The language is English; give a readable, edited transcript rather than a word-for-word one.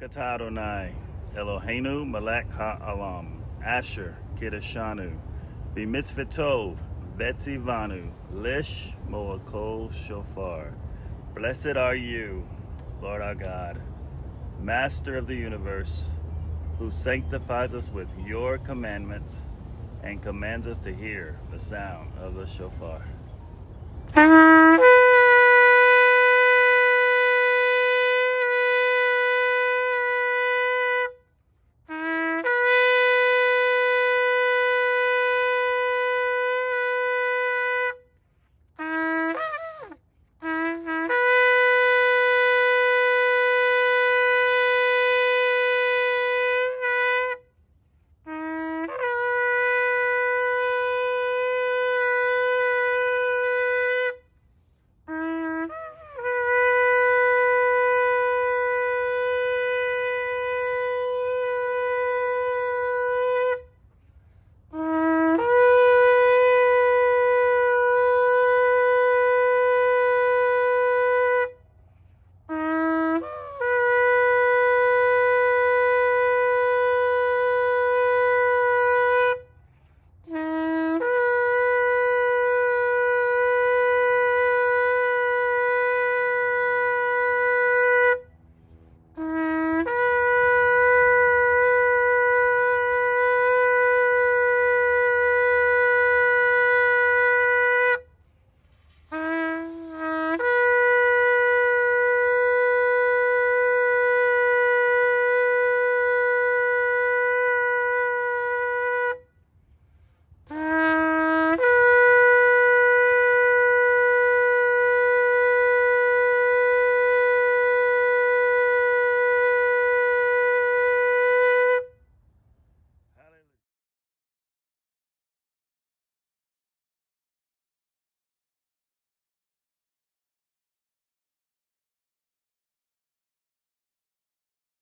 Atah Adonai, Eloheinu melech ha'olam, Asher kiddushanu, b'mitzvah tov, vetzivanu, lish moakol shofar. Blessed are you, Lord our God, Master of the universe, who sanctifies us with your commandments and commands us to hear the sound of the shofar.